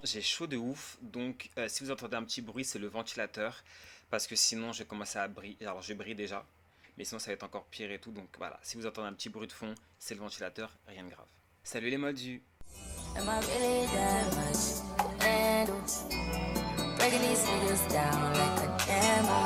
j'ai chaud de ouf, donc si vous entendez un petit bruit, c'est le ventilateur, parce que sinon je vais commencer à briller. Alors je brille déjà, mais sinon ça va être encore pire et tout, donc voilà. Si vous entendez un petit bruit de fond, c'est le ventilateur, rien de grave. Salut les moldus! Am I really that much to handle? Breaking these niggas down like a camera.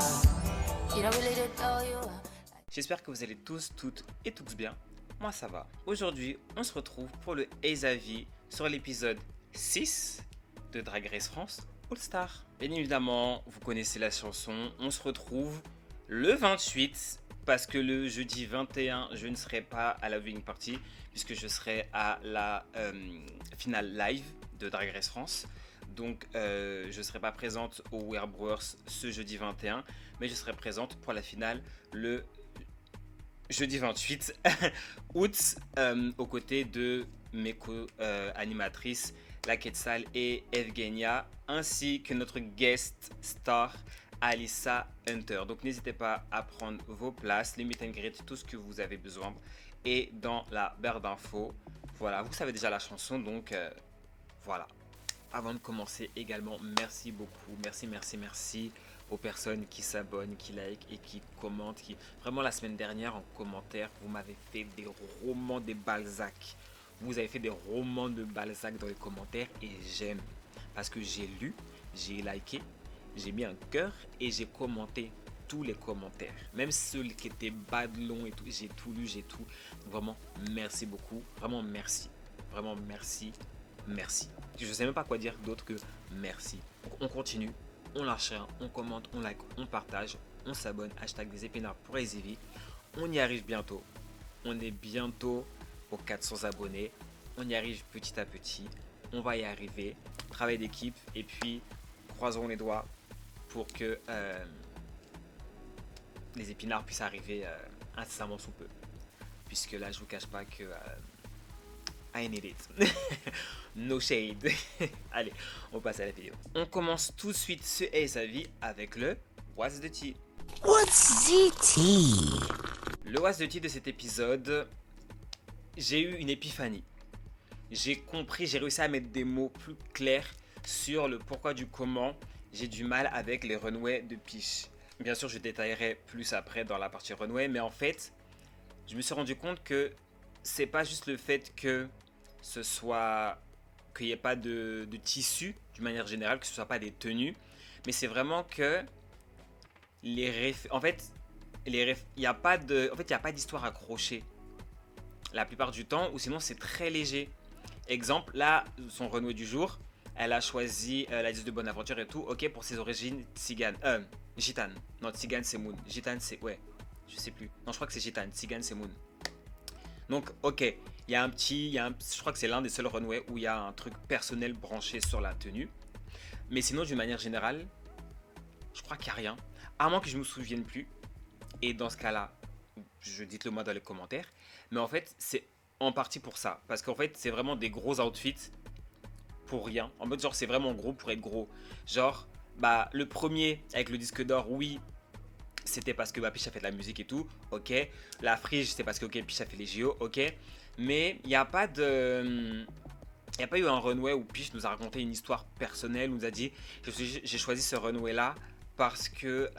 You don't really know you are. J'espère que vous allez tous, toutes et tous bien. Moi ça va. Aujourd'hui, on se retrouve pour le Avis sur l'épisode 6 de Drag Race France All Star. Bien évidemment, vous connaissez la chanson. On se retrouve le 28 parce que le jeudi 21, je ne serai pas à la viewing party puisque je serai à la finale live de Drag Race France. Donc je ne serai pas présente au Wear Brewers ce jeudi 21, mais je serai présente pour la finale le jeudi 28 août aux côtés de mes co-animatrices La Quetzal et Evgenia, ainsi que notre guest star Alyssa Hunter. Donc n'hésitez pas à prendre vos places, les meet and greet, tout ce que vous avez besoin. Et dans la barre d'infos, voilà, vous savez déjà la chanson, donc voilà. Avant de commencer également, merci beaucoup, merci aux personnes qui s'abonnent, qui like et qui commentent. Vraiment la semaine dernière en commentaire, vous m'avez fait des romans de Balzac. Vous avez fait des romans de Balzac dans les commentaires et j'aime. Parce que j'ai lu, j'ai liké, j'ai mis un cœur et j'ai commenté tous les commentaires. Même ceux qui étaient badlons et tout, j'ai tout lu, j'ai tout. Vraiment, merci beaucoup. Vraiment merci. Vraiment merci. Merci. Je ne sais même pas quoi dire d'autre que merci. Donc on continue, on lâche rien, on commente, on like, on partage, on s'abonne, hashtag des épinards pour les Easy. On y arrive bientôt. On est bientôt aux 400 abonnés. On y arrive petit à petit. On va y arriver. Travail d'équipe et puis croisons les doigts pour que les épinards puissent arriver incessamment sous peu. Puisque là, je vous cache pas que I need it. No shade. Allez, on passe à la vidéo. On commence tout de suite ce Avis avec le What's the Tea. What's the tea? Le What's the Tea de cet épisode, j'ai eu une épiphanie. J'ai compris, j'ai réussi à mettre des mots plus clairs sur le pourquoi du comment j'ai du mal avec les runways de Peach. Bien sûr, je détaillerai plus après dans la partie runway, mais en fait, je me suis rendu compte que c'est pas juste le fait que ce soit qu'il n'y ait pas de tissu d'une manière générale, que ce soit pas des tenues, mais c'est vraiment que en fait il n'y a pas d'histoire accrochée la plupart du temps, ou sinon c'est très léger. Exemple, là, son runway du jour, elle a choisi la 10 de Bonaventure et tout, ok, pour ses origines tzigane, gitane. Non, tzigane c'est Moon, gitane c'est, ouais, je sais plus. Non, je crois que c'est gitane, tzigane c'est Moon. Donc, ok, je crois que c'est l'un des seuls runways où il y a un truc personnel branché sur la tenue. Mais sinon, d'une manière générale, je crois qu'il n'y a rien. À moins que je ne me souvienne plus. Et dans ce cas-là, dites-le moi dans les commentaires. Mais en fait, c'est en partie pour ça. Parce qu'en fait, c'est vraiment des gros outfits pour rien. En mode, genre, c'est vraiment gros pour être gros. Genre, bah, le premier avec le disque d'or, oui, c'était parce que Peach a fait de la musique et tout, ok. La Frige, c'est parce que Peach a fait les JO, ok. Mais il n'y a pas de... Il n'y a pas eu un runway où Peach nous a raconté une histoire personnelle, nous a dit j'ai choisi ce runway là parce que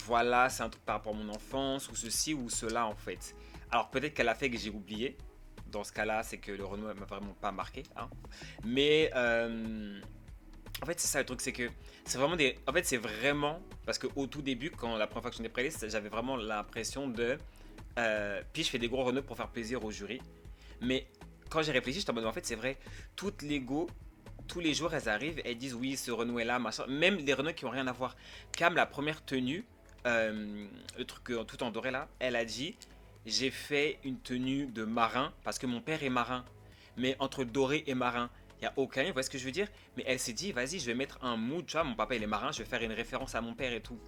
voilà, c'est un truc par rapport à mon enfance ou ceci ou cela en fait. Alors peut-être qu'elle a fait que j'ai oublié. Dans ce cas là, c'est que le runway m'a vraiment pas marqué, hein. Mais en fait, c'est ça le truc, c'est que c'est vraiment des. En fait, c'est vraiment. Parce qu'au tout début, quand la première fois que je n'ai préliste, j'avais vraiment l'impression de. Puis je fais des gros runways pour faire plaisir au jury. Mais quand j'ai réfléchi, j'étais en mode, en fait, c'est vrai, toutes les go, tous les jours, elles arrivent, elles disent oui, ce runway là, machin. Même les runways qui n'ont rien à voir. Cam, la première tenue, le truc tout en doré là, elle a dit j'ai fait une tenue de marin parce que mon père est marin. Mais entre doré et marin, il n'y a aucun lien, vous voyez ce que je veux dire? Mais elle s'est dit, vas-y, je vais mettre un mood, tu vois, mon papa il est marin, je vais faire une référence à mon père et tout.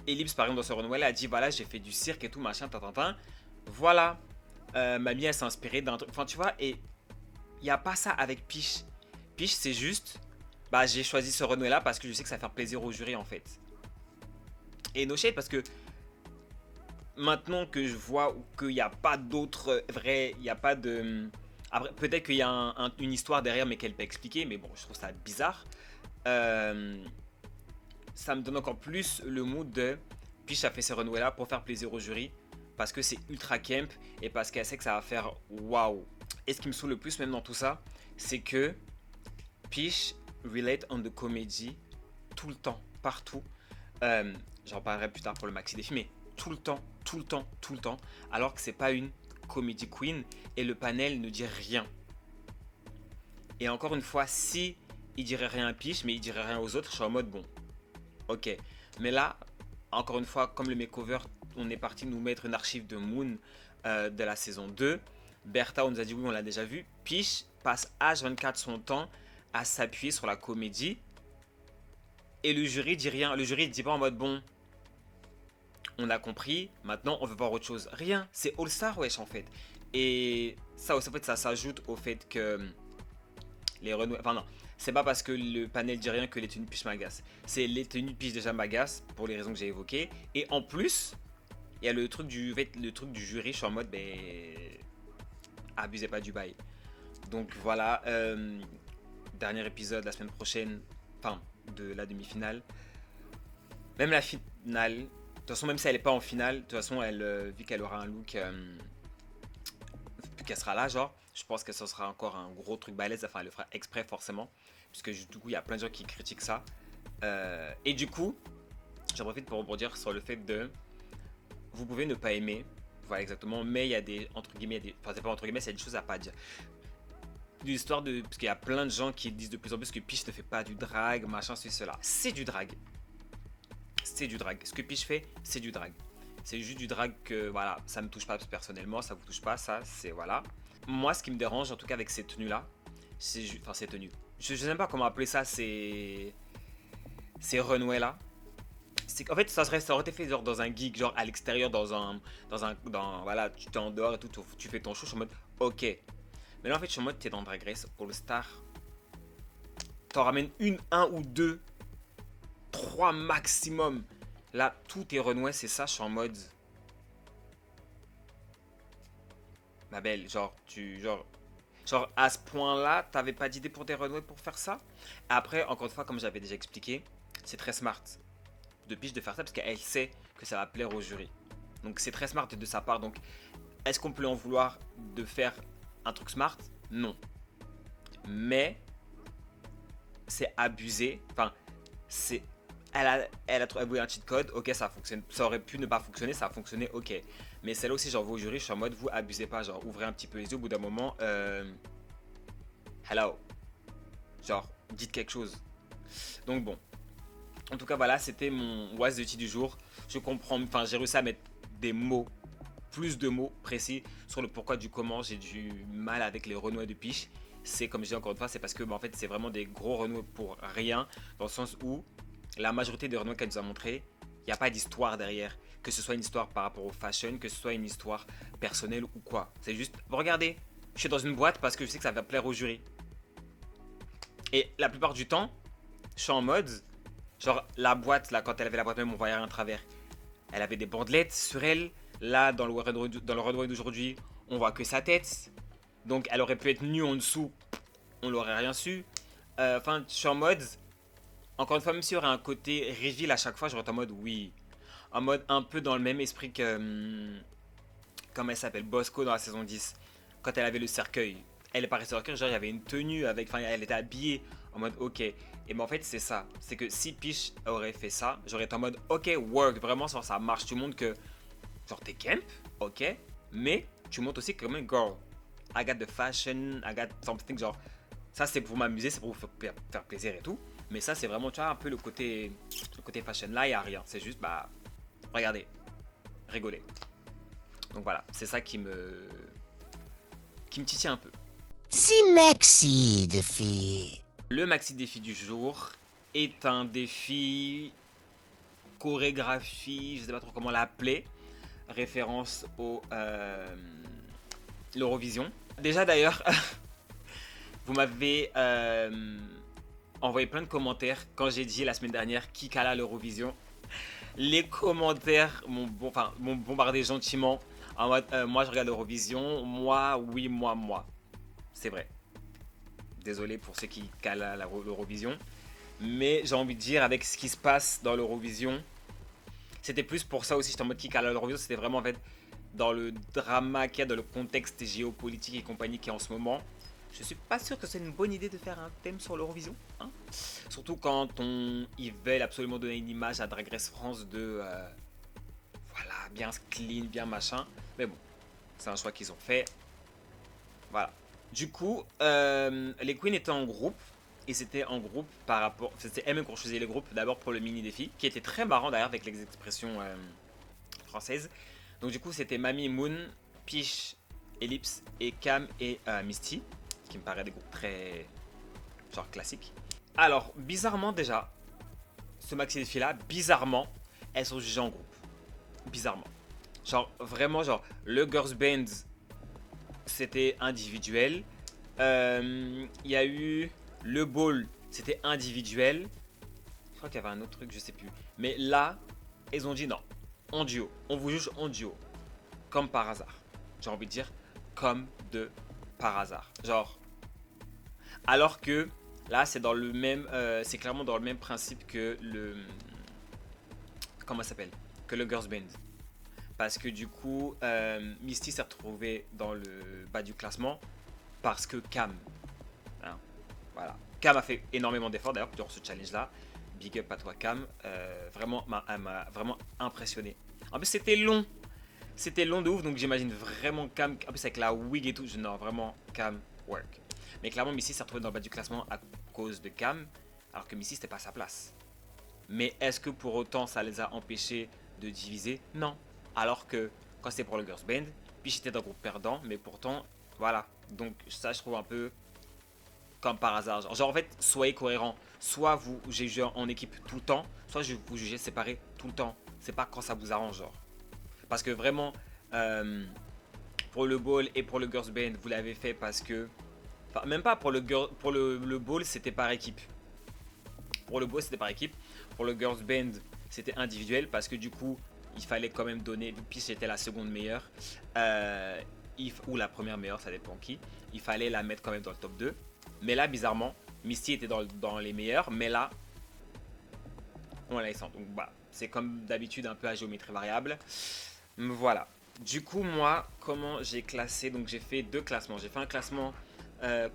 Ellipse, par exemple, dans ce runway, elle a dit, voilà, j'ai fait du cirque et tout, machin, tintin. Voilà, Mamie, elle s'est inspirée d'un truc, enfin, tu vois, et il n'y a pas ça avec Peach. Peach, c'est juste, bah, j'ai choisi ce runway là parce que je sais que ça va faire plaisir au jury, en fait. Et no shade, parce que maintenant que je vois qu'il n'y a pas d'autres vrais, il n'y a pas de Après, peut-être qu'il y a une histoire derrière, mais qu'elle peut expliquer. Mais bon, je trouve ça bizarre. Euh, Ça me donne encore plus le mood de Peach a fait ces renouvelés là pour faire plaisir au jury parce que c'est ultra camp et parce qu'elle sait que ça va faire waouh. Et ce qui me saoule le plus même dans tout ça, c'est que Peach relate on the comedy tout le temps, partout. J'en parlerai plus tard pour le maxi défi, mais tout le temps, tout le temps, tout le temps, alors que c'est pas une comedy queen et le panel ne dit rien. Et encore une fois, si il dirait rien à Peach, mais il dirait rien aux autres, je suis en mode bon, ok. Mais là, encore une fois, comme le makeover, on est parti nous mettre une archive de Moon de la saison 2. Bertha, on nous a dit oui, on l'a déjà vu. Peach passe H24 son temps à s'appuyer sur la comédie. Et le jury dit rien. Le jury dit pas en mode bon, on a compris, maintenant on veut voir autre chose. Rien, c'est All Star, wesh, en fait. Et ça, en fait, ça s'ajoute au fait que les renouvelés. Enfin, non, c'est pas parce que le panel dit rien que les tenues Peach m'agacent. C'est les tenues Peach déjà m'agacent pour les raisons que j'ai évoquées. Et en plus, il y a le truc du jury, je suis en mode, ben. Abusez pas du bail. Donc voilà, dernier épisode la semaine prochaine, enfin, de la demi-finale. Même la finale, de toute façon, même si elle n'est pas en finale, de toute façon, elle, vu qu'elle aura un look, vu qu'elle sera là, genre, je pense que ce sera encore un gros truc balèze, enfin, elle le fera exprès forcément, puisque du coup, il y a plein de gens qui critiquent ça. Et du coup, j'en profite pour rebondir sur le fait de, vous pouvez ne pas aimer, voilà exactement, mais il y a des, entre guillemets, enfin, c'est pas entre guillemets, c'est des choses à pas dire. L'histoire de, parce qu'il y a plein de gens qui disent de plus en plus que Peach ne fait pas du drag, machin, ceci, cela. C'est du drag. C'est du drag. Ce que Peach fait, c'est du drag. C'est juste du drag que, voilà, ça me touche pas personnellement, ça vous touche pas, ça, c'est, voilà. Moi, ce qui me dérange, en tout cas avec ces tenues-là, c'est, enfin, ces tenues. Je sais même pas comment appeler ça, ces runways-là. En fait, ça aurait été fait genre dans un geek, genre à l'extérieur, voilà, tu t'es en dehors et tout, tu fais ton show, je suis en mode, ok. Mais là, en fait, je suis en mode, t'es dans Drag Race All Star. T'en ramènes un ou deux, trois maximum. Là, tout est runway, c'est ça, je suis en mode. Ma belle, genre, genre, à ce point-là, t'avais pas d'idée pour des runways pour faire ça? Après, encore une fois, comme j'avais déjà expliqué, c'est très smart de Peach de faire ça parce qu'elle sait que ça va plaire au jury. Donc c'est très smart de sa part. Donc est-ce qu'on peut en vouloir de faire un truc smart? Non. Mais c'est abusé. Enfin, c'est elle a trouvé un cheat code. Ok, ça fonctionne. Ça aurait pu ne pas fonctionner. Ça a fonctionné. Ok. Mais celle-là aussi, genre, au jury, je suis en mode, vous abusez pas. Genre, ouvrez un petit peu les yeux. Au bout d'un moment, hello. Genre, dites quelque chose. Donc bon. En tout cas, voilà, c'était mon was the tea du jour. Je comprends, enfin, j'ai réussi à mettre des mots, plus de mots précis sur le pourquoi du comment. J'ai du mal avec les renoués de Peach. C'est comme je dis encore une fois, c'est parce que en fait, c'est vraiment des gros renoués pour rien, dans le sens où la majorité des renoués qu'elle nous a montré, il n'y a pas d'histoire derrière. Que ce soit une histoire par rapport au fashion, que ce soit une histoire personnelle ou quoi. C'est juste, regardez, je suis dans une boîte parce que je sais que ça va plaire au jury. Et la plupart du temps, je suis en mode. Genre la boîte, là, quand elle avait la boîte même, on voyait rien à travers. Elle avait des bandelettes sur elle. Là, dans le runway d'aujourd'hui, on voit que sa tête. Donc elle aurait pu être nue en dessous. On l'aurait rien su. Enfin, je suis en mode... Encore une fois, même s'il y aurait un côté reveal à chaque fois, j'aurais été en mode oui. En mode un peu dans le même esprit que... comment elle s'appelle? Bosco dans la saison 10. Quand elle avait le cercueil. Elle est pas restée au cercueil, genre il y avait une tenue avec... Enfin, elle était habillée en mode ok. Et ben en fait c'est ça, c'est que si Peach aurait fait ça, j'aurais été en mode ok work, vraiment ça marche, tu montres que genre t'es camp, ok, mais tu montres aussi que comme une girl, I got the fashion, I got something, genre ça c'est pour m'amuser, c'est pour vous faire plaisir et tout, mais ça c'est vraiment tu vois un peu le côté fashion, là il n'y a rien, c'est juste bah regardez, rigolez. Donc voilà, c'est ça qui me titille un peu. Si maxi de filles. Le maxi défi du jour est un défi chorégraphie, je sais pas trop comment l'appeler, référence au l'Eurovision. Déjà d'ailleurs, vous m'avez envoyé plein de commentaires quand j'ai dit la semaine dernière qui cala l'Eurovision. Les commentaires m'ont bombardé gentiment en mode moi je regarde l'Eurovision, moi oui moi. c'est vrai. Désolé pour ceux qui calent à l'Eurovision. Mais j'ai envie de dire, avec ce qui se passe dans l'Eurovision, c'était plus pour ça aussi, j'étais en mode qui cale à l'Eurovision, c'était vraiment en fait dans le drama qu'il y a, dans le contexte géopolitique et compagnie qui est en ce moment. Je suis pas sûr que c'est une bonne idée de faire un thème sur l'Eurovision. Hein, surtout quand ils veulent absolument donner une image à Drag Race France de... voilà, bien clean, bien machin. Mais bon, c'est un choix qu'ils ont fait. Voilà. Du coup, les queens étaient en groupe. Et c'était en groupe par rapport... C'était elles-mêmes qui ont choisi les groupes. D'abord pour le mini-défi, qui était très marrant d'ailleurs avec les expressions françaises. Donc du coup, c'était Mamie, Moon, Peach, Ellipse et Cam et Misty. Ce qui me paraît des groupes très... genre classiques. Alors, bizarrement déjà, ce maxi-défi-là, bizarrement, elles sont jugées en groupe. Bizarrement. Genre, vraiment, genre, le Girls Band, c'était individuel. Il y a eu le ball, c'était individuel. Je crois qu'il y avait un autre truc, je sais plus. Mais là, ils ont dit non, en duo. On vous juge en duo. Comme par hasard. J'ai envie de dire, comme de par hasard. Genre, alors que là, c'est dans le même, c'est clairement dans le même principe que le, comment ça s'appelle, que le Girls Band. Parce que du coup, Misty s'est retrouvée dans le bas du classement parce que Cam, hein, voilà. Cam a fait énormément d'efforts d'ailleurs pour ce challenge-là. Big up à toi Cam, vraiment, elle m'a vraiment impressionné. En plus c'était long de ouf, donc j'imagine vraiment Cam, en plus avec la wig et tout, non vraiment Cam work. Mais clairement Missy s'est retrouvée dans le bas du classement à cause de Cam, alors que Missy c'était pas sa place. Mais est-ce que pour autant ça les a empêchés de diviser? Non. Alors que quand c'était pour le Girls Band, puis j'étais dans le groupe perdant, mais pourtant, voilà. Donc ça je trouve un peu comme par hasard. Genre en fait, soyez cohérents. Soit vous jugez en équipe tout le temps, soit vous jugez séparés tout le temps. C'est pas quand ça vous arrange, genre. Parce que vraiment, pour le ball et pour le Girls Band, vous l'avez fait parce que... Enfin, même pas pour le ball, c'était par équipe. Pour le ball, c'était par équipe. Pour le Girls Band, c'était individuel parce que du coup, il fallait quand même donner... Puis c'était la seconde meilleure. Ou la première meilleure, ça dépend qui. Il fallait la mettre quand même dans le top 2. Mais là, bizarrement, Misty était dans les meilleurs. Mais là, on la descend. Donc, bah, c'est comme d'habitude un peu à géométrie variable. Voilà. Du coup, moi, comment j'ai classé? Donc, j'ai fait deux classements. J'ai fait un classement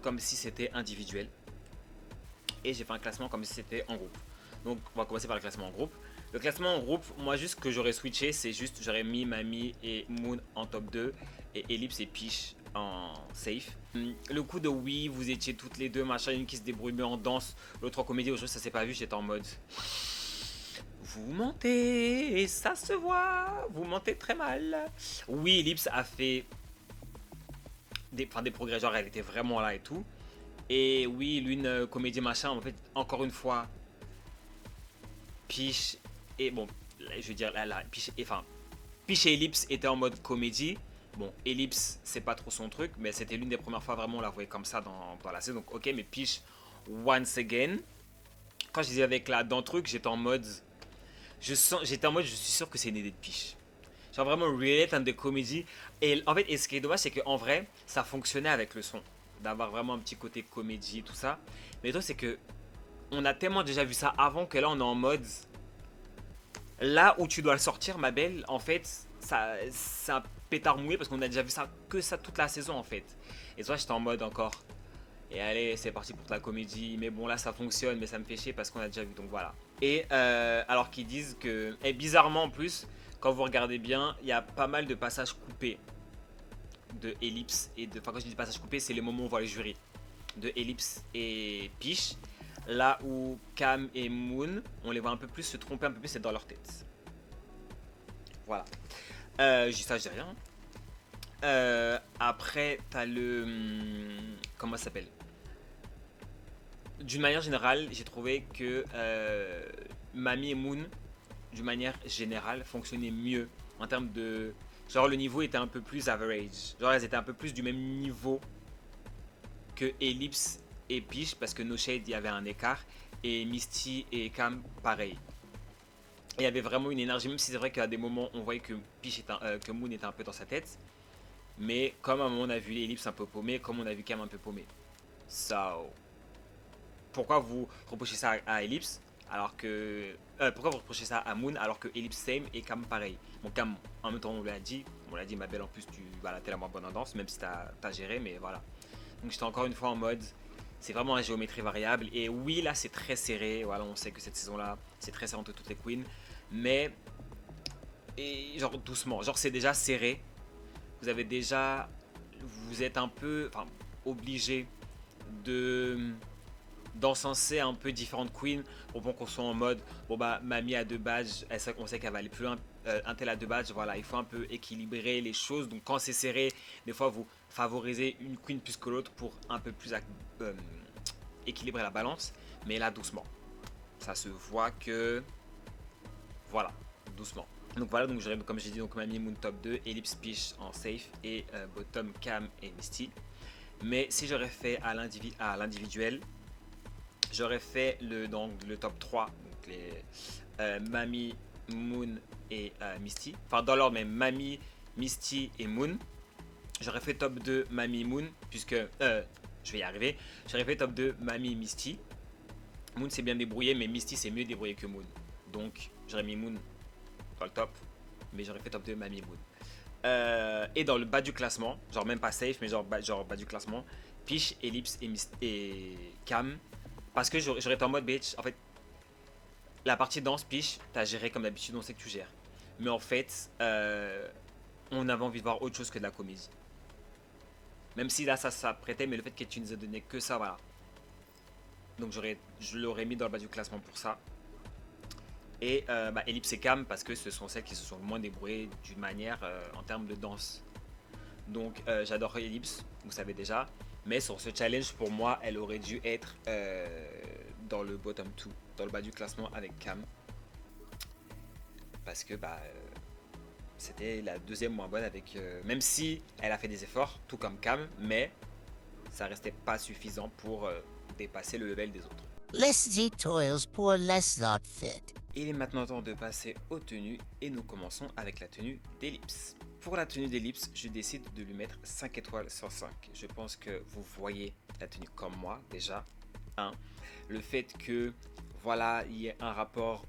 comme si c'était individuel. Et j'ai fait un classement comme si c'était en groupe. Donc, on va commencer par le classement en groupe. Le classement en groupe, moi, juste ce que j'aurais switché, c'est juste, j'aurais mis Mamie et Moon en top 2. Et Ellipse et Peach en safe. Le coup de oui, vous étiez toutes les deux, machin, une qui se débrouille mieux en danse, l'autre en comédie, aujourd'hui ça s'est pas vu, j'étais en mode... Vous mentez, et ça se voit, vous mentez très mal. Oui, Ellipse a fait des progrès, genre elle était vraiment là et tout. Et oui, l'une comédie machin, en fait, encore une fois, Peach et bon, je veux dire, là, Peach et Ellipse étaient en mode comédie. Bon, Ellipse, c'est pas trop son truc, mais c'était l'une des premières fois vraiment on la voyait comme ça dans la saison. Donc, ok, mais Peach, once again. Quand je disais avec la dent truc, j'étais en mode. Je suis sûr que c'est une idée de Peach. Genre vraiment relate and de comédie. Et en fait, et ce qui est dommage, c'est qu'en vrai, ça fonctionnait avec le son. D'avoir vraiment un petit côté comédie, tout ça. Mais le truc, c'est que on a tellement déjà vu ça avant que là, on est en mode. Là où tu dois le sortir, ma belle, en fait, c'est un pétard mouillé parce qu'on a déjà vu ça toute la saison en fait. Et toi, j'étais en mode encore. Et allez, c'est parti pour ta comédie. Mais bon, là, ça fonctionne, mais ça me fait chier parce qu'on a déjà vu. Donc voilà. Et alors qu'ils disent que. Et bizarrement en plus, quand vous regardez bien, il y a pas mal de passages coupés de Ellipse et de. Enfin, quand je dis passages coupés, c'est les moments où on voit les jurys de Ellipse et Peach. Là où Cam et Moon, on les voit un peu plus se tromper un peu plus, c'est dans leur tête. Voilà. Je dis ça, je dis rien. Après, t'as le... comment ça s'appelle? D'une manière générale, j'ai trouvé que Mamie et Moon, d'une manière générale, fonctionnaient mieux en termes de... Genre, le niveau était un peu plus average. Genre, elles étaient un peu plus du même niveau que Ellipse et Peach, parce que No Shade, il y avait un écart. Et Misty et Cam, pareil. Il y avait vraiment une énergie, même si c'est vrai qu'à des moments, on voyait que, que Moon était un peu dans sa tête. Mais comme à un moment on a vu Ellipse un peu paumé, comme on a vu Cam un peu paumé. So, pourquoi vous reprochez ça à Ellipse alors que... pourquoi vous reprochez ça à Moon alors que Ellipse same et Cam pareil. Bon, Cam, en même temps on l'a dit, ma belle, en plus tu voilà, t'es la moins bonne en danse, même si t'as géré, mais voilà. Donc j'étais encore une fois en mode, c'est vraiment la géométrie variable. Et oui, là c'est très serré, voilà, on sait que cette saison-là, c'est très serré entre toutes les queens. Mais, et genre doucement, genre c'est déjà serré. Vous avez déjà, vous êtes un peu, enfin, obligé de d'encenser un peu différentes queens pour qu'on soit en mode bon bah Mamie a 2 badges, on sait qu'elle va aller plus loin, un tel a 2 badges, voilà, il faut un peu équilibrer les choses. Donc quand c'est serré, des fois vous favorisez une queen plus que l'autre pour un peu plus équilibrer la balance, mais là doucement, ça se voit que voilà, doucement. Donc voilà, donc j'aurais, comme j'ai dit, donc Mamie Moon top 2, Ellipse Peach en safe et bottom Cam et Misty. Mais si j'aurais fait à l'individuel, j'aurais fait donc, le top 3, donc les Mamie, Moon et Misty. Enfin, dans l'ordre même, Mamie, Misty et Moon. J'aurais fait top 2 Mamie, Moon, puisque je vais y arriver. J'aurais fait top 2 Mamie, Misty. Moon s'est bien débrouillé, mais Misty s'est mieux débrouillé que Moon. Donc, j'aurais mis Moon dans le top, mais j'aurais fait top 2 Mamie, Moon. Et dans le bas du classement, genre même pas safe, mais genre bas du classement, Peach, Ellipse et Cam. Parce que j'aurais été en mode bitch, en fait, la partie danse, Peach, t'as géré comme d'habitude, on sait que tu gères. Mais en fait, on avait envie de voir autre chose que de la comédie. Même si là, ça s'apprêtait, mais le fait que tu nous aies donné que ça, voilà. Donc je l'aurais mis dans le bas du classement pour ça. Et Ellipse et Cam, parce que ce sont celles qui se sont le moins débrouillées d'une manière en termes de danse. Donc j'adore Ellipse, vous savez déjà. Mais sur ce challenge, pour moi, elle aurait dû être dans le bottom 2, dans le bas du classement avec Cam. Parce que c'était la deuxième moins bonne avec... même si elle a fait des efforts, tout comme Cam, mais ça restait pas suffisant pour dépasser le level des autres. Less the toils, poor less not fit. Il est maintenant temps de passer aux tenues et nous commençons avec la tenue d'Ellipse. Pour la tenue d'Ellipse, je décide de lui mettre 5 étoiles sur 5. Je pense que vous voyez la tenue comme moi déjà. Le fait que voilà, il y ait un rapport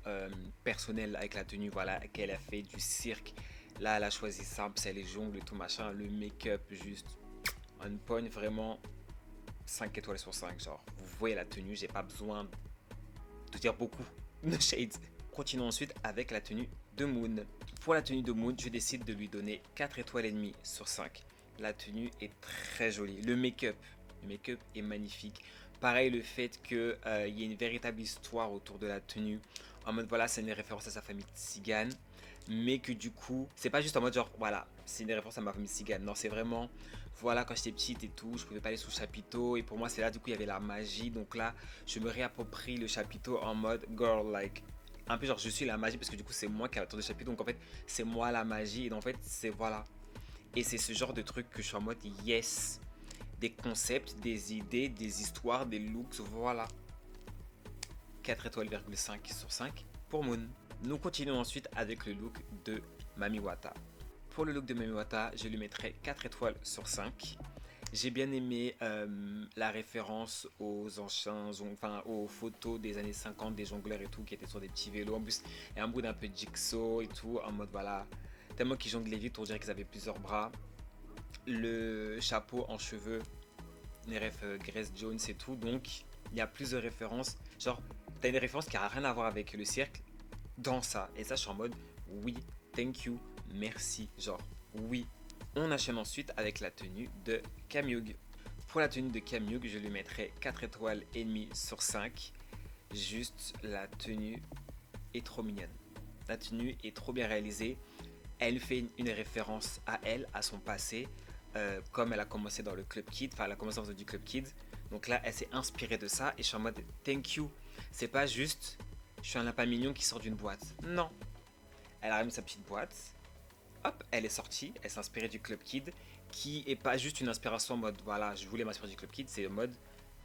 personnel avec la tenue, voilà, qu'elle a fait du cirque. Là, elle a choisi simple, c'est les jongles et tout machin. Le make-up juste on point, vraiment 5 étoiles sur 5. Genre, vous voyez la tenue, j'ai pas besoin de dire beaucoup de shades. Continuons ensuite avec la tenue de Moon. Pour la tenue de Moon, je décide de lui donner 4 étoiles et demie sur 5. La tenue est très jolie. Le make-up est magnifique. Pareil, le fait qu'il y ait une véritable histoire autour de la tenue. En mode, voilà, c'est une référence à sa famille tzigane. Mais que du coup, c'est pas juste en mode genre, voilà, c'est une référence à ma famille tzigane. Non, c'est vraiment, voilà, quand j'étais petite et tout, je pouvais pas aller sous le chapiteau. Et pour moi, c'est là, du coup, il y avait la magie. Donc là, je me réapproprie le chapiteau en mode girl, like, un peu genre, je suis la magie parce que du coup, c'est moi qui ai la tour de chapiteau. Donc en fait, c'est moi la magie. Et en fait, c'est voilà. Et c'est ce genre de truc que je suis en mode yes. Des concepts, des idées, des histoires, des looks, voilà. 4 étoiles, 5 sur 5 pour Moon. Nous continuons ensuite avec le look de Mami Wata. Pour le look de Mami Wata, je lui mettrai 4 étoiles sur 5. J'ai bien aimé la référence aux anciens, enfin aux photos des années 50 des jongleurs et tout qui étaient sur des petits vélos. En plus, il y a un bout d'un peu de jigsaw et tout, en mode voilà, tellement qu'ils jonglaient vite, on dirait qu'ils avaient plusieurs bras. Le chapeau en cheveux, les refs Grace Jones et tout, donc il y a plus de références. Genre, t'as une référence qui a rien à voir avec le cirque dans ça. Et ça, je suis en mode oui, thank you, merci. Genre, oui. On enchaîne ensuite avec la tenue de Camyug. Pour la tenue de Camyug, je lui mettrai 4 étoiles et demie sur 5. Juste, la tenue est trop mignonne. La tenue est trop bien réalisée. Elle fait une référence à elle, à son passé. Comme elle a commencé dans le Club Kid, enfin elle a commencé dans du Club Kid. Donc là, elle s'est inspirée de ça et je suis en mode thank you. C'est pas juste, je suis un lapin mignon qui sort d'une boîte. Non. Elle a remis sa petite boîte. Hop, elle est sortie, elle s'est inspirée du Club Kid, qui est pas juste une inspiration en mode voilà, je voulais m'inspirer du Club Kid, c'est en mode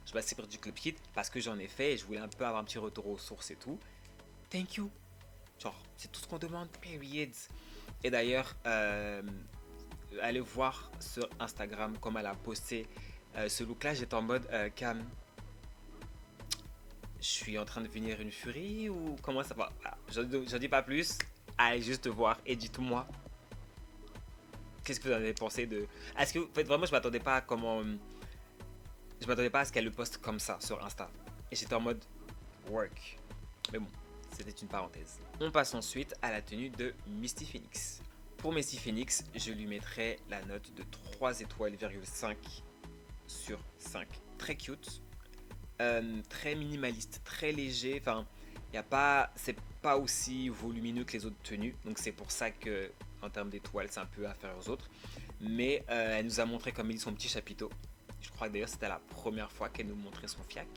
je m'inspire du Club Kid parce que j'en ai fait et je voulais un peu avoir un petit retour aux sources et tout. Thank you. Genre, c'est tout ce qu'on demande, period. Et d'ailleurs, allez voir sur Instagram comme elle a posté ce look là, j'étais en mode Cam, je suis en train de devenir une furie ou comment ça va? Voilà. J'en dis pas plus, allez juste voir et dites-moi qu'est-ce que vous en avez pensé de... Est-ce que, en fait, vraiment, je m'attendais pas à comment... Je m'attendais pas à ce qu'elle le poste comme ça sur Insta. Et j'étais en mode work. Mais bon, c'était une parenthèse. On passe ensuite à la tenue de Misty Phoenix. Pour Misty Phoenix, je lui mettrai la note de 3 étoiles,5 sur 5. Très cute. Très minimaliste, très léger. Enfin, y a pas, c'est pas aussi volumineux que les autres tenues. Donc c'est pour ça que, en termes d'étoiles, c'est un peu inférieur aux autres. Mais elle nous a montré comme il dit son petit chapiteau. Je crois que d'ailleurs c'était la première fois qu'elle nous montrait son fiac.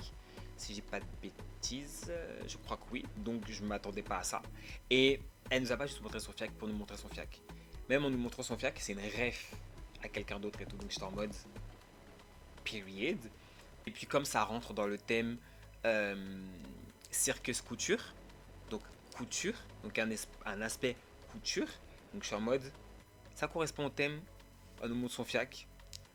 Si j'ai pas de bêtises, je crois que oui. Donc je m'attendais pas à ça. Et elle nous a pas juste montré son fiac pour nous montrer son fiac. Même en nous montrant son fiac, c'est une ref à quelqu'un d'autre et tout. Donc j'étais en mode period. Et puis comme ça rentre dans le thème circus couture, donc couture, donc un aspect couture. Donc je suis en mode, ça correspond au thème, on nous montre son fiac,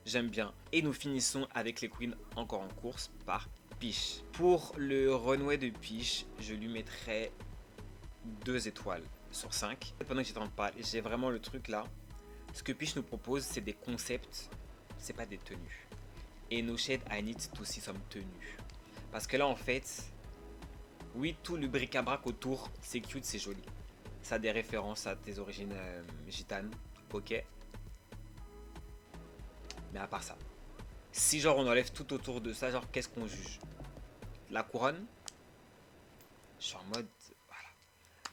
j'aime bien. Et nous finissons avec les queens encore en course par Peach. Pour le runway de Peach, je lui mettrai 2 étoiles sur 5. Pendant que j'étais en train de parler, j'ai vraiment le truc là. Ce que Peach nous propose, c'est des concepts, c'est pas des tenues. Et No Shade, I need to see some tenues. Parce que là, en fait, oui, tout le bric-à-brac autour, c'est cute, c'est joli. Ça a des références à tes origines gitanes, ok. Mais à part ça, si genre on enlève tout autour de ça, genre qu'est-ce qu'on juge? La couronne, je suis en mode, voilà.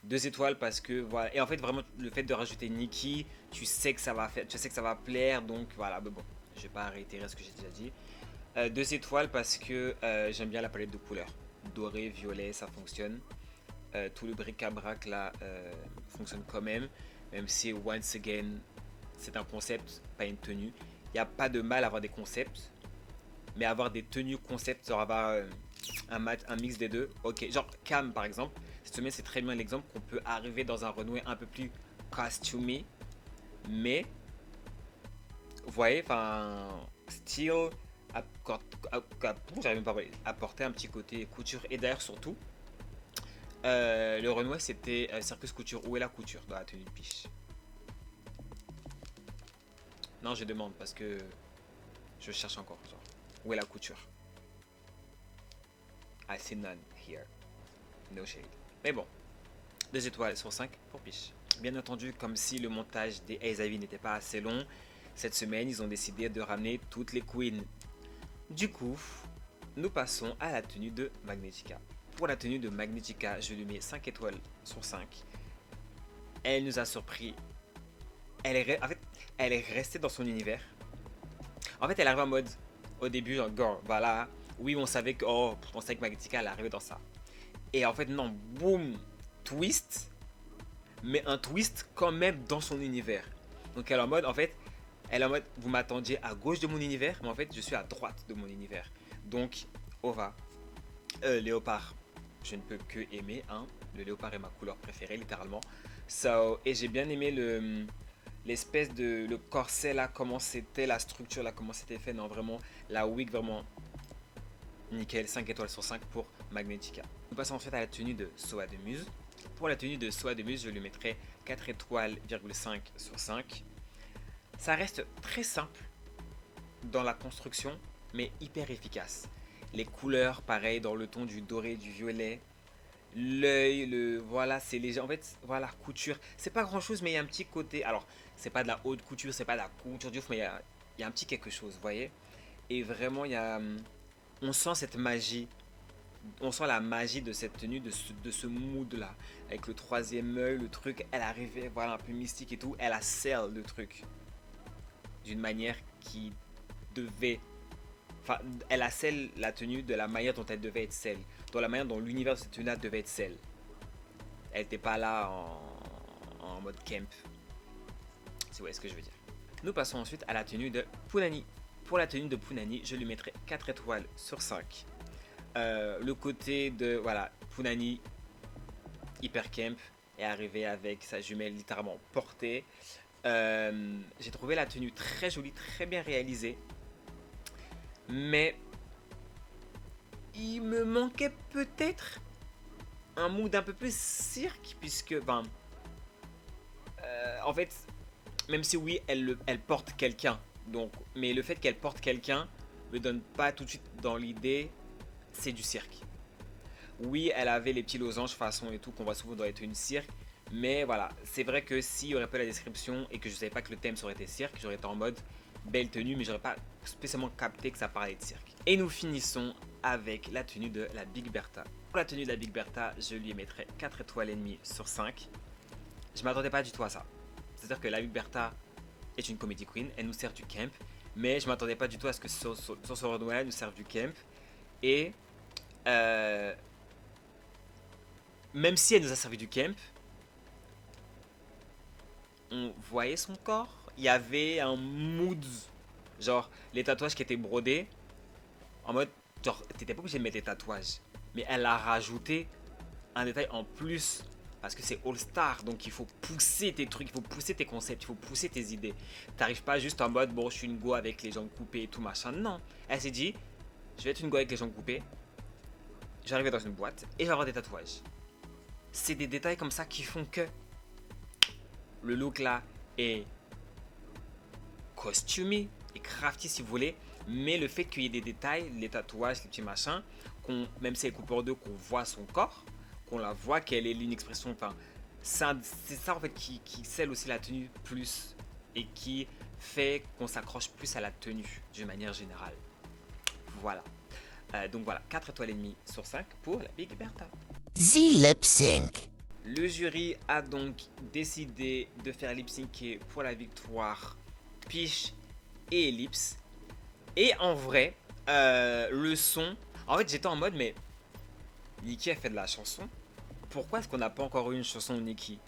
2 étoiles parce que, voilà. Et en fait, vraiment, le fait de rajouter Nikki, tu sais que ça va faire, tu sais que ça va plaire, donc voilà, mais bon, je vais pas réitérer ce que j'ai déjà dit. 2 étoiles parce que j'aime bien la palette de couleurs. Doré, violet, ça fonctionne. Tout le bric-à-brac là fonctionne quand même. Même si, once again, c'est un concept, pas une tenue. Il n'y a pas de mal à avoir des concepts. Mais avoir des tenues concept, genre avoir un mix des deux. Ok, genre Cam par exemple. Cette semaine, c'est très bien l'exemple qu'on peut arriver dans un runway un peu plus costumé. Mais, vous voyez, enfin, style... j'arrive même pas à apporter un petit côté couture. Et d'ailleurs surtout le runway c'était circus couture. Où est la couture dans la tenue de Peach? Non, je demande parce que je cherche encore genre. Où est la couture? I see none here. No shade. Mais bon, 2 étoiles sur 5 pour Peach. Bien entendu, comme si le montage des Azavi n'était pas assez long, cette semaine ils ont décidé de ramener toutes les queens. Du coup, nous passons à la tenue de Magnetica. Pour la tenue de Magnetica, je lui mets 5 étoiles sur 5. Elle nous a surpris. En fait, elle est restée dans son univers. En fait, elle arrive en mode, au début, genre, girl, voilà. Oui, on savait que, on savait que Magnetica, elle arrivait dans ça. Et en fait, non, boum, twist. Mais un twist quand même dans son univers. Donc elle est en mode, en fait, vous m'attendiez à gauche de mon univers, mais en fait, je suis à droite de mon univers. Donc, Ova, léopard, je ne peux que aimer, hein. Le léopard est ma couleur préférée, littéralement. Et j'ai bien aimé l'espèce de le corset là, comment c'était, la structure là, comment c'était fait. Non, vraiment, la wig, vraiment nickel, 5 étoiles sur 5 pour Magnetica. Nous passons ensuite à la tenue de Soa de Muse. Pour la tenue de Soa de Muse, je lui mettrai 4 étoiles,5 sur 5. Ça reste très simple dans la construction, mais hyper efficace. Les couleurs, pareil, dans le ton du doré, du violet. L'œil, voilà, c'est léger. En fait, voilà, couture. C'est pas grand chose, mais il y a un petit côté. Alors, c'est pas de la haute couture, c'est pas de la couture du ouf, mais il y a un petit quelque chose, vous voyez. Et vraiment, on sent cette magie. On sent la magie de cette tenue, de ce mood là. Avec le troisième œil, le truc, elle arrivait, voilà, un peu mystique et tout. Elle a sell le truc. D'une manière qui devait. Enfin, elle a scelle la tenue de la manière dont elle devait être scelle. Dans la manière dont l'univers de cette tenue devait être scelle. Elle n'était pas là en mode camp. Si vous voyez ce que je veux dire. Nous passons ensuite à la tenue de Punani. Pour la tenue de Punani, je lui mettrai 4 étoiles sur 5. Le côté de, voilà, Punani, hyper camp, est arrivé avec sa jumelle littéralement portée. J'ai trouvé la tenue très jolie, très bien réalisée. Mais il me manquait peut-être un mood un peu plus cirque, puisque, ben, en fait, même si oui, elle porte quelqu'un, donc, mais le fait qu'elle porte quelqu'un me donne pas tout de suite dans l'idée, c'est du cirque. Oui, elle avait les petits losanges façon et tout qu'on voit souvent dans les tenues cirque, mais voilà, c'est vrai que s'il y aurait pas la description et que je savais pas que le thème aurait été cirque, j'aurais été en mode belle tenue, mais j'aurais pas spécialement capté que ça parlait de cirque. Et nous finissons avec la tenue de la Big Bertha. Pour la tenue de la Big Bertha, je lui mettrai 4 étoiles et demie sur 5. Je m'attendais pas du tout à ça. C'est-à-dire que la Big Bertha est une comedy queen, elle nous sert du camp, mais je m'attendais pas du tout à ce que sur son runway elle nous serve du camp. Et même si elle nous a servi du camp, on voyait son corps. Il y avait un mood, genre les tatouages qui étaient brodés, en mode, genre t'étais pas obligé de mettre des tatouages, mais elle a rajouté un détail en plus parce que c'est All Star, donc il faut pousser tes trucs, il faut pousser tes concepts, il faut pousser tes idées. T'arrives pas juste en mode bon, je suis une go avec les jambes coupées et tout machin. Non, elle s'est dit, je vais être une go avec les jambes coupées, je vais arriver dans une boîte et je vais avoir des tatouages. C'est des détails comme ça qui font que le look là est costumé et crafty si vous voulez, mais le fait qu'il y ait des détails, les tatouages, les petits machins, même si elle est coupée en deux, qu'on voit son corps, qu'on la voit, qu'elle ait une expression, enfin, c'est ça en fait qui scelle aussi la tenue plus et qui fait qu'on s'accroche plus à la tenue d'une manière générale. Voilà. Donc voilà, 4 étoiles et demie sur 5 pour la Big Bertha. The lip sync. Le jury a donc décidé de faire lip-syncer pour la victoire Peach et Ellipse. Et en vrai, le son... En fait, j'étais en mode, mais Nicki a fait de la chanson. Pourquoi est-ce qu'on n'a pas encore eu une chanson de Nicki?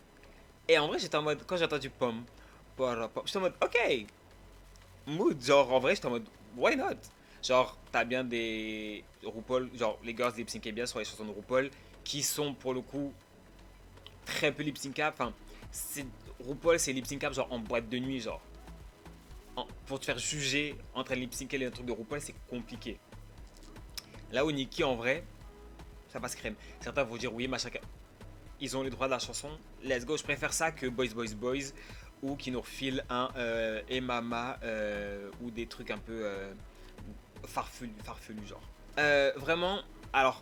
Et en vrai, j'étais en mode, quand j'ai entendu pom, j'étais en mode, ok, mood. Genre, en vrai, j'étais en mode, why not? Genre, t'as bien des RuPaul, genre, les girls lip-syncaient bien sur les chansons de RuPaul, qui sont pour le coup très peu lip-syncap. Enfin, RuPaul, c'est lip-syncap genre en boîte de nuit, genre. Pour te faire juger entre un lip-sync et un truc de RuPaul, c'est compliqué. Là où Nicki, en vrai, ça passe crème. Certains vont dire oui, machin. Ils ont les droits de la chanson. Let's go, je préfère ça que Boys, Boys, Boys. Ou qui nous refile un Emama ou des trucs un peu farfelus, genre. Vraiment, alors,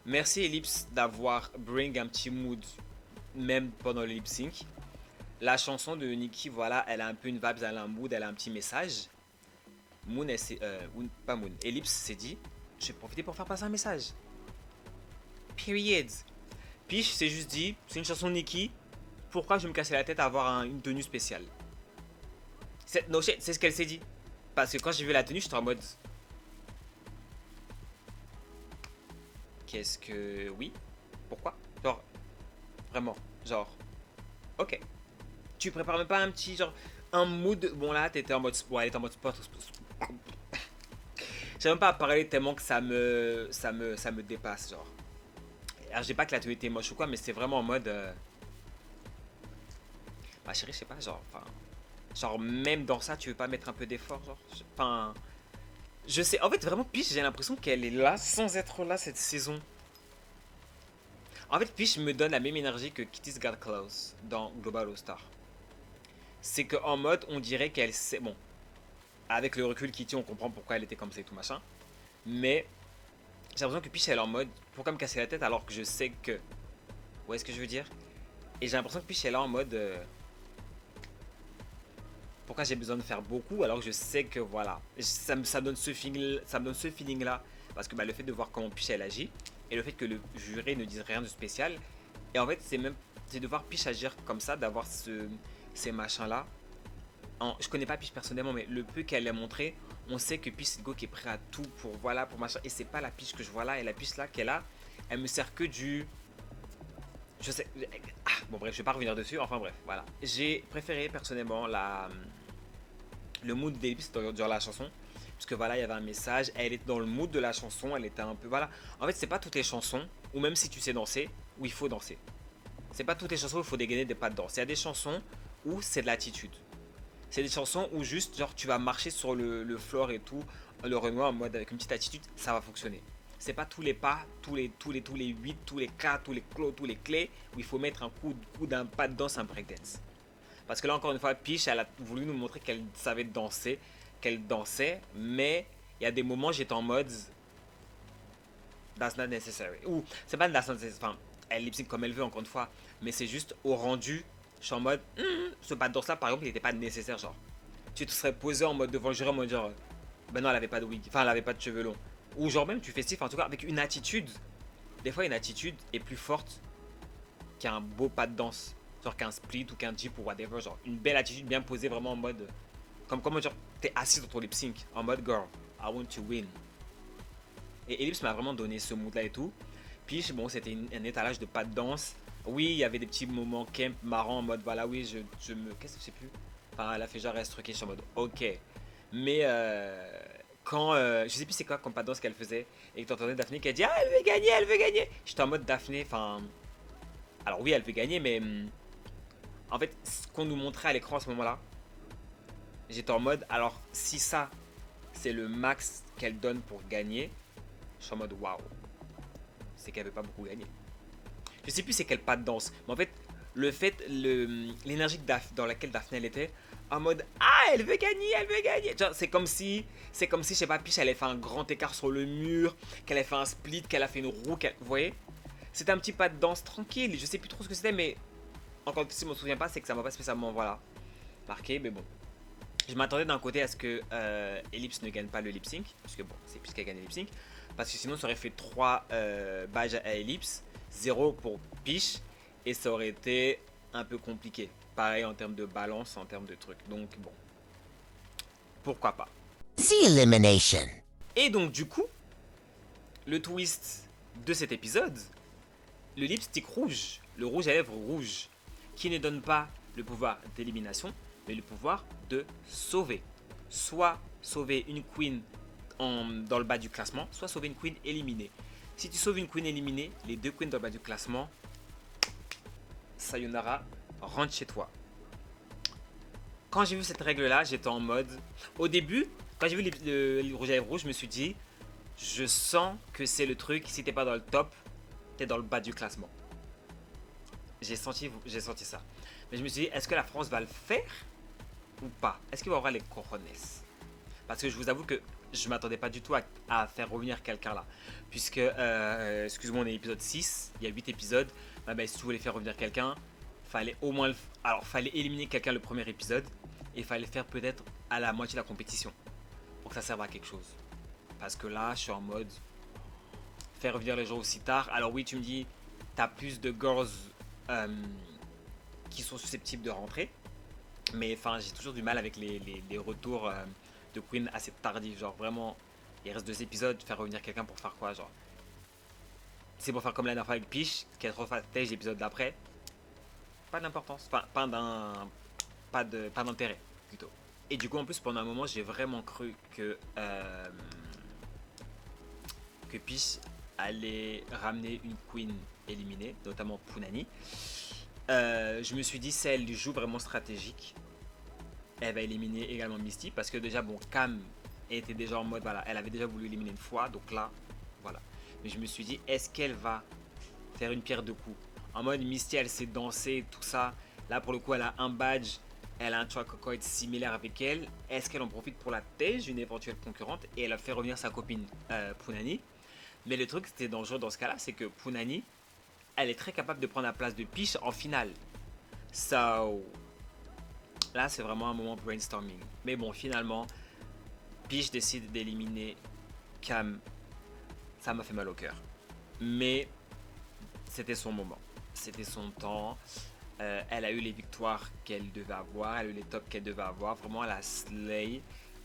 merci Ellipse d'avoir bring un petit mood même pendant le lip sync. La chanson de Nicki, voilà, elle a un peu une vibe, elle a un mood, elle a un petit message. Moon, pas Moon, Ellipse s'est dit, je vais profiter pour faire passer un message. Period. Peach s'est juste dit, c'est une chanson de Nicki, pourquoi je vais me casser la tête à avoir une tenue spéciale? No shit, c'est ce qu'elle s'est dit. Parce que quand j'ai vu la tenue, j'étais en mode... Qu'est-ce que... Oui? Pourquoi? Genre... Vraiment. Genre... Ok. Tu prépares même pas un petit genre... Un mood... Bon là, t'étais en mode... Bon, elle était en mode sport. J'ai même pas à parler tellement que ça me dépasse, genre. Alors, je dis pas que la tenue était moche ou quoi, mais c'est vraiment en mode... Bah chérie, je sais pas, genre... Enfin... Genre, même dans ça, tu veux pas mettre un peu d'effort, genre... Enfin... Je sais, en fait, vraiment, Peach, j'ai l'impression qu'elle est là sans être là cette saison. En fait, Peach me donne la même énergie que Kitty's Got Close dans Global All Star. C'est qu'en mode, on dirait qu'elle sait... Bon, avec le recul Kitty, on comprend pourquoi elle était comme ça et tout machin. Mais j'ai l'impression que Peach, elle est en mode, pourquoi me casser la tête alors que je sais que... Vous voyez ce que je veux dire? Et j'ai l'impression que Peach, elle est là en mode... Pourquoi j'ai besoin de faire beaucoup alors que je sais que voilà, ça me donne ce feeling là, parce que bah, le fait de voir comment Peach elle agit et le fait que le jury ne dise rien de spécial, et en fait c'est de voir Peach agir comme ça, d'avoir ces machins là. Je connais pas Peach personnellement, mais le peu qu'elle a montré, on sait que Peach c'est le go qui est prêt à tout pour voilà, pour machin, et c'est pas la Peach que je vois là, et la Peach là qu'elle a, elle me sert que du... Je sais... bon bref, je vais pas revenir dessus, enfin bref, voilà. J'ai préféré personnellement le mood d'Ellipse durant la chanson, parce que voilà, il y avait un message, elle était dans le mood de la chanson, elle était un peu, voilà. En fait, c'est pas toutes les chansons, ou même si tu sais danser, où il faut danser. C'est pas toutes les chansons où il faut dégainer des pas de danse. Il y a des chansons où c'est de l'attitude. C'est des chansons où juste, genre, tu vas marcher sur le floor et tout, le Renoir en mode avec une petite attitude, ça va fonctionner. C'est pas tous les pas, tous les 8, tous les 4, tous les clos, tous les clés, où il faut mettre un coup d'un pas de danse, un breakdance. Parce que là, encore une fois, Peach, elle a voulu nous montrer qu'elle savait danser, qu'elle dansait, mais il y a des moments, j'étais en mode that's not necessary. Ou c'est pas that's not necessary, enfin, elle lip sync comme elle veut, encore une fois, mais c'est juste au rendu, je suis en mode ce pas de danse là, par exemple, il n'était pas nécessaire, genre. Tu te serais posé en mode devant le jury en mode genre, ben non, elle avait pas de wig, enfin, elle avait pas de cheveux longs. Ou genre même tu fais en tout cas avec une attitude. Des fois, une attitude est plus forte qu'un beau pas de danse. Genre qu'un split ou qu'un dip ou whatever. Genre une belle attitude bien posée vraiment en mode. Comme genre t'es assis dans ton lip sync. En mode girl, I want to win. Et Ellipse m'a vraiment donné ce mood là et tout. Puis bon, c'était un étalage de pas de danse. Oui, il y avait des petits moments camp marrants en mode voilà, oui, je me. Qu'est-ce que je sais plus. Enfin, elle a fait genre reste truqué, je suis en mode ok. Mais quand. Je sais plus c'est quoi comme pas de danse qu'elle faisait. Et que t'entendais Daphné qui a dit ah, elle veut gagner, elle veut gagner. J'étais en mode Daphné, enfin. Alors oui, elle veut gagner, mais. En fait, ce qu'on nous montrait à l'écran à ce moment-là, j'étais en mode, alors si ça, c'est le max qu'elle donne pour gagner, je suis en mode waouh, c'est qu'elle veut pas beaucoup gagner. Je sais plus c'est quel pas de danse, mais en fait, l'énergie dans laquelle Daphné elle était, en mode ah, elle veut gagner, elle veut gagner. C'est comme si, je sais pas, Peach, elle avait fait un grand écart sur le mur, qu'elle a fait un split, qu'elle a fait une roue, vous voyez, c'était un petit pas de danse tranquille, je sais plus trop ce que c'était, mais. Encore si je me souviens pas, c'est que ça m'a pas spécialement voilà, marqué, mais bon. Je m'attendais d'un côté à ce que Ellipse ne gagne pas le lip sync, parce que bon, c'est plus qu'elle gagne le lip sync, parce que sinon ça aurait fait 3 badges à Ellipse, 0 pour Peach, et ça aurait été un peu compliqué. Pareil en termes de balance, en termes de trucs. Donc bon, pourquoi pas. The elimination. Et donc du coup, le twist de cet épisode, le lipstick rouge, le rouge à lèvres rouge, qui ne donne pas le pouvoir d'élimination, mais le pouvoir de sauver. Soit sauver une queen dans le bas du classement, soit sauver une queen éliminée. Si tu sauves une queen éliminée, les deux queens dans le bas du classement, sayonara, rentre chez toi. Quand j'ai vu cette règle-là, j'étais en mode. Au début, quand j'ai vu le rouge à lèvres rouge, je me suis dit, je sens que c'est le truc, si t'es pas dans le top, t'es dans le bas du classement. J'ai senti ça. Mais je me suis dit, est-ce que la France va le faire ou pas? Est-ce qu'il va y avoir les cojones? Parce que je vous avoue que je m'attendais pas du tout à faire revenir quelqu'un là. Puisque, excuse-moi, on est épisode 6, il y a 8 épisodes. Bah, si tu voulais faire revenir quelqu'un, fallait au moins fallait éliminer quelqu'un le premier épisode. Et fallait faire peut-être à la moitié de la compétition. Pour que ça serve à quelque chose. Parce que là, je suis en mode faire revenir les gens aussi tard. Alors oui, tu me dis, t'as plus de girls qui sont susceptibles de rentrer, mais enfin j'ai toujours du mal avec les retours de Queen assez tardifs, genre vraiment il reste 2 épisodes, faire revenir quelqu'un pour faire quoi, genre c'est pour faire comme la dernière fois avec Peach qui a trop fait l'épisode d'après, pas d'importance, enfin pas d'intérêt plutôt. Et du coup en plus pendant un moment j'ai vraiment cru que Peach allait ramener une queen éliminée, notamment Punani. Je me suis dit, si elle joue vraiment stratégique, elle va éliminer également Misty. Parce que déjà, bon, Cam était déjà en mode, voilà, elle avait déjà voulu éliminer une fois. Donc là, voilà. Mais je me suis dit, est-ce qu'elle va faire une pierre deux coups? En mode, Misty, elle sait danser, tout ça. Là, pour le coup, elle a un badge. Elle a un track record similaire avec elle. Est-ce qu'elle en profite pour la tège, une éventuelle concurrente? Et elle a fait revenir sa copine Punani. Mais le truc, c'était dangereux dans ce cas-là, c'est que Punani, elle est très capable de prendre la place de Peach en finale. So, là, c'est vraiment un moment brainstorming. Mais bon, finalement, Peach décide d'éliminer Cam. Ça m'a fait mal au cœur. Mais c'était son moment. C'était son temps. Elle a eu les victoires qu'elle devait avoir. Elle a eu les tops qu'elle devait avoir. Vraiment, elle a slay.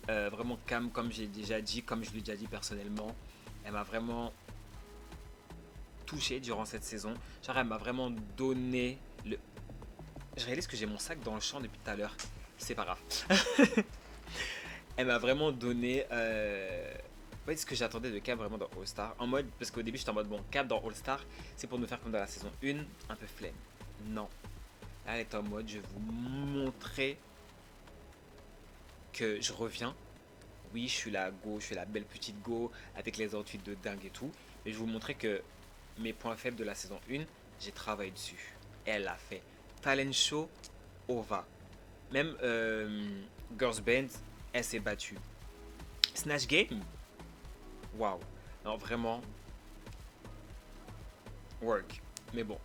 Vraiment, Cam, comme j'ai déjà dit, comme je l'ai déjà dit personnellement, elle m'a vraiment touché durant cette saison. Genre, elle m'a vraiment donné le. Je réalise que j'ai mon sac dans le champ depuis tout à l'heure. C'est pas grave. Elle m'a vraiment donné ce que j'attendais de Cap vraiment dans All Star. En mode, parce qu'au début j'étais en mode bon, Cap dans All Star, c'est pour nous faire comme dans la saison 1, un peu flemme. Non. Là, elle est en mode, je vais vous montrer que je reviens. Oui, je suis la go, je suis la belle petite go avec les outfits de dingue et tout. Mais je vais vous montrer que mes points faibles de la saison 1, j'ai travaillé dessus. Elle l'a fait. Talent show, Ova. Même Girls Band, elle s'est battue. Snatch Game, waouh. Non, vraiment, work. Mais bon,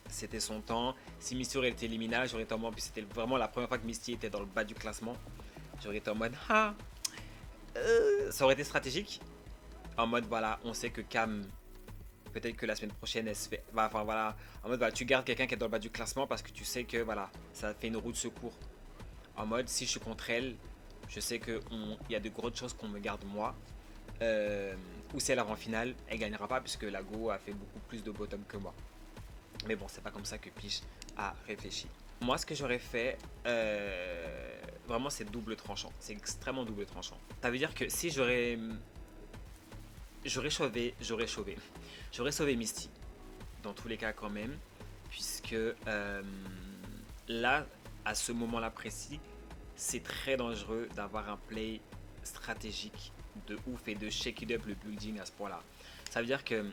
c'était son temps. Si Misty aurait été éliminée, j'aurais été en mode. Puis c'était vraiment la première fois que Misty était dans le bas du classement. J'aurais été en mode. Ah, ça aurait été stratégique. En mode, voilà, on sait que Cam, peut-être que la semaine prochaine, elle se fait. Enfin voilà, en mode, voilà, tu gardes quelqu'un qui est dans le bas du classement parce que tu sais que voilà, ça fait une roue de secours. En mode, si je suis contre elle, je sais qu'il y a de grosses choses qu'on me garde moi. Ou si elle arrive en finale, elle gagnera pas puisque la Go a fait beaucoup plus de bottom que moi. Mais bon, c'est pas comme ça que Peach a réfléchi. Moi, ce que j'aurais fait, vraiment, c'est double tranchant. C'est extrêmement double tranchant. Ça veut dire que si j'aurais sauvé Misty. Dans tous les cas, quand même, puisque là, à ce moment-là précis, c'est très dangereux d'avoir un play stratégique de ouf et de shake it up le building à ce point-là. Ça veut dire que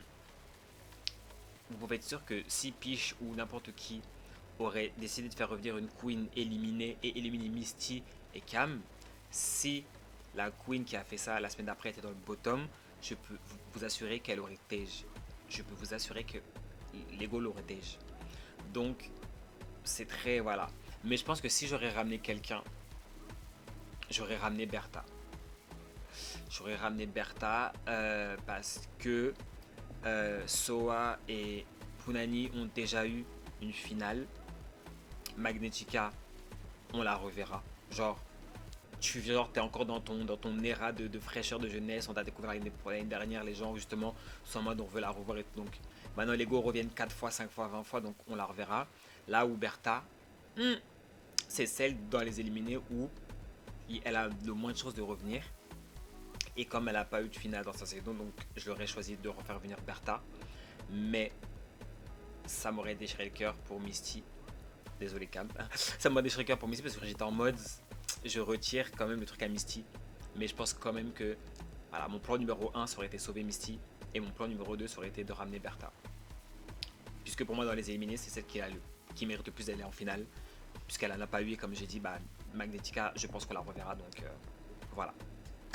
vous pouvez être sûr que si Peach ou n'importe qui aurait décidé de faire revenir une queen éliminée et éliminer Misty et Cam, si la queen qui a fait ça la semaine d'après était dans le bottom, je peux vous assurer qu'elle aurait tège. Je peux vous assurer que l'ego l'aurait tège. Donc, c'est très, voilà. Mais je pense que si j'aurais ramené quelqu'un, j'aurais ramené Bertha. J'aurais ramené Bertha parce que Soa et Punani ont déjà eu une finale. Magnetica, on la reverra. Genre, t'es encore dans ton éra de fraîcheur de jeunesse. On t'a découvert l'année dernière, les gens justement sont en mode on veut la revoir. Et donc maintenant les go reviennent 4 fois, 5 fois, 20 fois, donc on la reverra. Là où Bertha, c'est celle dans les éliminés où elle a le moins de chances de revenir. Et comme elle n'a pas eu de finale dans sa saison, donc je l'aurais choisi de refaire venir Bertha. Mais ça m'aurait déchiré le cœur pour Misty. Désolé Cam. Ça m'a déchiré le cœur pour Misty parce que j'étais en mode je retire quand même le truc à Misty. Mais je pense quand même que voilà, mon plan numéro 1 ça aurait été sauver Misty. Et mon plan numéro 2 ça aurait été de ramener Bertha. Puisque pour moi dans les éliminés c'est celle qui mérite le plus d'aller en finale. Puisqu'elle n'en a pas eu et comme j'ai dit Magnetica je pense qu'on la reverra donc voilà.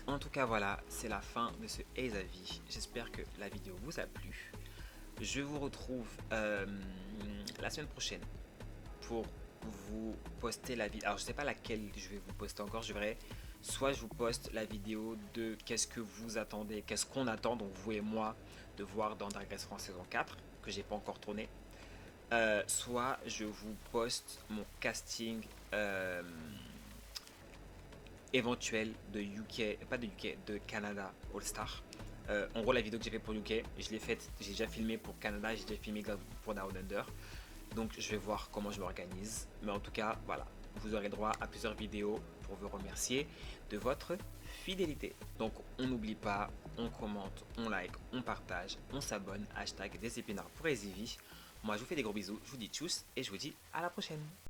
En tout cas voilà, c'est la fin de ce Ace Avis. J'espère que la vidéo vous a plu. Je vous retrouve la semaine prochaine pour vous poster la vidéo. Alors je sais pas laquelle je vais vous poster encore. Je verrai. Soit je vous poste la vidéo de qu'est-ce que vous attendez, qu'est-ce qu'on attend, donc vous et moi, de voir dans Drag Race France saison 4, que j'ai pas encore tourné. Soit je vous poste mon casting éventuel de UK, pas de UK, de Canada All Star. En gros, la vidéo que j'ai fait pour UK, je l'ai faite, j'ai déjà filmé pour Canada, j'ai déjà filmé pour Down Under. Donc je vais voir comment je m'organise. Mais en tout cas, voilà, vous aurez droit à plusieurs vidéos pour vous remercier de votre fidélité. Donc on n'oublie pas, on commente, on like, on partage, on s'abonne, hashtag des épinards pour Easy. Moi je vous fais des gros bisous, je vous dis tchuss et je vous dis à la prochaine.